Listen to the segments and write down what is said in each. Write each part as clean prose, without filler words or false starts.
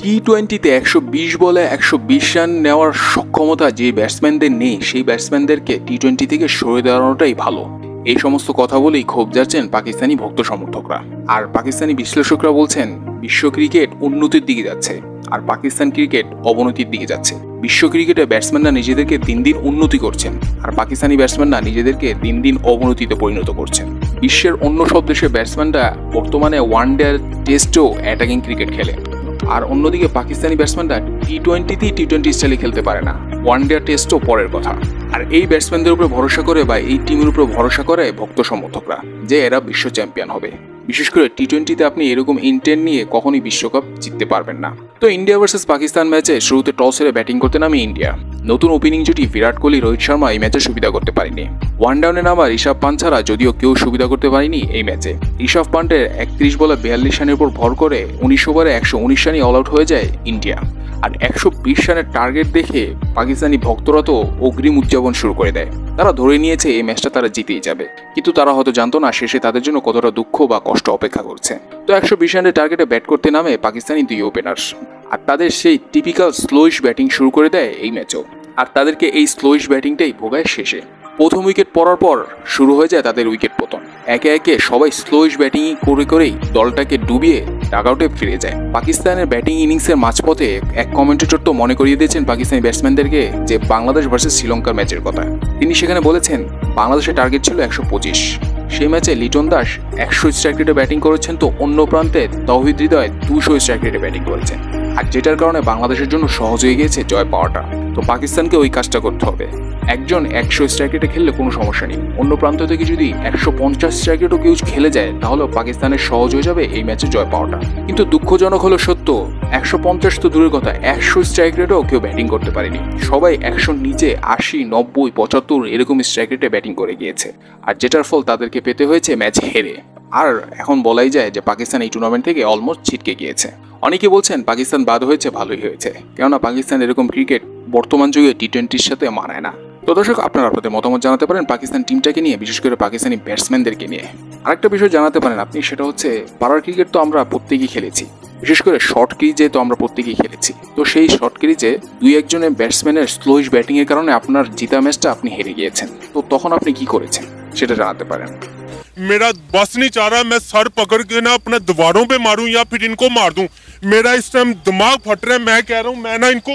টি-20তে 120 বলে 120 রান নেওয়ার সক্ষমতা যে ব্যাটসম্যানদের নেই সেই ব্যাটসম্যানদেরকে টি-20 থেকে সরে দাঁড়ানোটাই ভালো। এই সমস্ত কথা বলেই ক্ষোভ যাচ্ছেন পাকিস্তানি ভক্ত সমর্থকরা। আর পাকিস্তানি বিশ্লেষকরা বলছেন বিশ্ব ক্রিকেট উন্নতির দিকে যাচ্ছে আর পাকিস্তান ক্রিকেট অবনতির দিকে যাচ্ছে। বিশ্ব ক্রিকেটে ব্যাটসম্যানরা নিজেদেরকে দিন দিন উন্নতি করছেন আর পাকিস্তানি ব্যাটসম্যানরা নিজেদেরকে দিন দিন অবনতিতে পরিণত করছেন। বিশ্বের অন্য সব দেশের ব্যাটসম্যানরা বর্তমানে ওয়ানডে টেস্টেও অ্যাটাকিং ক্রিকেট খেলে, আর অন্যদিকে পাকিস্তানি ব্যাটসম্যানরা টি-20তেই টি-20 স্টাইলে খেলতে পারে না, ওয়ানডে টেস্টও পরের কথা। আর এই ব্যাটসম্যানদের উপরে ভরসা করে বা এই টিমের উপরে ভরসা করে ভক্ত সমর্থকরা যে এরা বিশ্ব চ্যাম্পিয়ন হবে। বিশেষ করে টি-20তে আপনি এরকম ইন্টেন্ট নিয়ে কখনোই বিশ্বকাপ জিততে পারবেন না। তো ইন্ডিয়া ভার্সেস পাকিস্তান ম্যাচে শুরুতে টস হেরে ব্যাটিং করতে নামে ইন্ডিয়া। নতুন ওপেনিং জুটি বিরাট কোহলি, রোহিত শর্মা এই ম্যাচে সুবিধা করতে পারেনি। ওয়ান ডাউনে নামা ঋষভ পান্ট ছাড়া যদিও কেউ সুবিধা করতে পারেনি এই ম্যাচে। ঋষভ পান্টের 31 বলে 42 রানের উপর ভর করে 19 ওভারে 119 রানই অল আউট হয়ে যায় ইন্ডিয়া। আর 120 রানের টার্গেট দেখে পাকিস্তানি ভক্তরা তো অগ্রিম উদযাপন শুরু করে দেয়। তারা ধরে নিয়েছে এই ম্যাচটা তারা জিতেই যাবে, কিন্তু তারা হয়তো জানতো না শেষে তাদের জন্য কতটা দুঃখ বা কষ্ট অপেক্ষা করছে। তো 120 রানের টার্গেটে ব্যাট করতে নামে পাকিস্তানি দুই ওপেনার, আর তাদের সেই টিপিক্যাল স্লোইশ ব্যাটিং শুরু করে দেয় এই ম্যাচও। আর তাদেরকে এই স্লোইশ ব্যাটিংটাই ভোগায় শেষে। প্রথম উইকেট পড়ার পর শুরু হয়ে যায় তাদের উইকেট পতন। একে একে সবাই স্লোইশ ব্যাটিং করেই দলটাকে ডুবিয়ে ডাগআউটে ফিরে যায়। পাকিস্তানের ব্যাটিং ইনিংসের মাঝপথে এক কমেন্টেটর তো মনে করিয়ে দিয়েছেন পাকিস্তানি ব্যাটসম্যানদেরকে যে বাংলাদেশ ভার্সেস শ্রীলঙ্কার ম্যাচের কথা। তিনি সেখানে বলেছেন বাংলাদেশের টার্গেট ছিল 125। সেই ম্যাচে লিটন দাস 100 স্ট্রাইক রেটে ব্যাটিং করেছেন, তো অন্য প্রান্তে তৌহিদ হৃদয় 200 স্ট্রাইক রেটে ব্যাটিং করেছেন, আর যেটার কারণে বাংলাদেশের জন্য সহজ হয়ে গিয়েছে জয় পাওয়াটা। তো পাকিস্তানকে ওই কাজটা করতে হবে। একজন 100 স্ট্রাইক রেটে খেললে কোনো সমস্যা নেই, অন্য প্রান্ত থেকে যদি 150 স্ট্রাইক রেটও কেউ খেলে যায় তাহলে পাকিস্তানের সহজ হয়ে যাবে এই ম্যাচে জয় পাওয়াটা। কিন্তু দুঃখজনক হলো সত্য, 150 তো দূরের কথা, 100 স্ট্রাইক রেটেও কেউ ব্যাটিং করতে পারেনি। সবাই 100 নিচে 80, 90, 75 এরকম স্ট্রাইক রেটে ব্যাটিং করে গিয়েছে, আর যেটার ফল তাদেরকে পেতে হয়েছে ম্যাচ হেরে। আর এখন বলাই যায় যে পাকিস্তান এই টুর্নামেন্ট থেকে অলমোস্ট ছিটকে গিয়েছে। অনেকে বলছেন পাকিস্তান বাদ হয়েছে ভালোই হয়েছে, কেননা পাকিস্তান এরকম ক্রিকেট বর্তমান যুগে টি-20-র সাথে মানায় না। তো দর্শক, আপনারা আপনাদের মতামত জানাতে পারেন পাকিস্তান টিমটাকে নিয়ে, বিশেষ করে পাকিস্তানি ব্যাটসম্যানদেরকে নিয়ে। আরেকটা বিষয় জানাতে পারেন আপনি, সেটা হচ্ছে পাড়ার ক্রিকেট তো আমরা প্রত্যেকেই খেলেছি, বিশেষ করে শর্ট ক্রিজে তো আমরা প্রত্যেকেই খেলেছি। তো সেই শর্ট ক্রিজে 2-1 জনের ব্যাটসম্যানের স্লোইশ ব্যাটিং এর কারণে আপনার জিতা ম্যাচটা আপনি হেরে গিয়েছেন, তো তখন আপনি কি করেছেন সেটা জানাতে পারেন। मेरा बस नहीं चाह रहा, मैं सर पकड़ के ना अपने दीवारों पे मारूं या फिर इनको मार दूं। मेरा इस टाइम दिमाग फट रहा है। मैं कह रहा हूं मैं ना इनको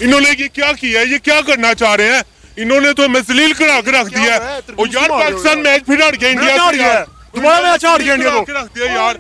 इन्होंने ये क्या किया है, ये क्या करना चाह रहे हैं? इन्होंने तो हमें जलील करा के रख दिया है। और यार पाकिस्तान मैच फिर हार गया इंडिया से, तुम्हारा मैच हार गया इंडिया को रख दिया यार।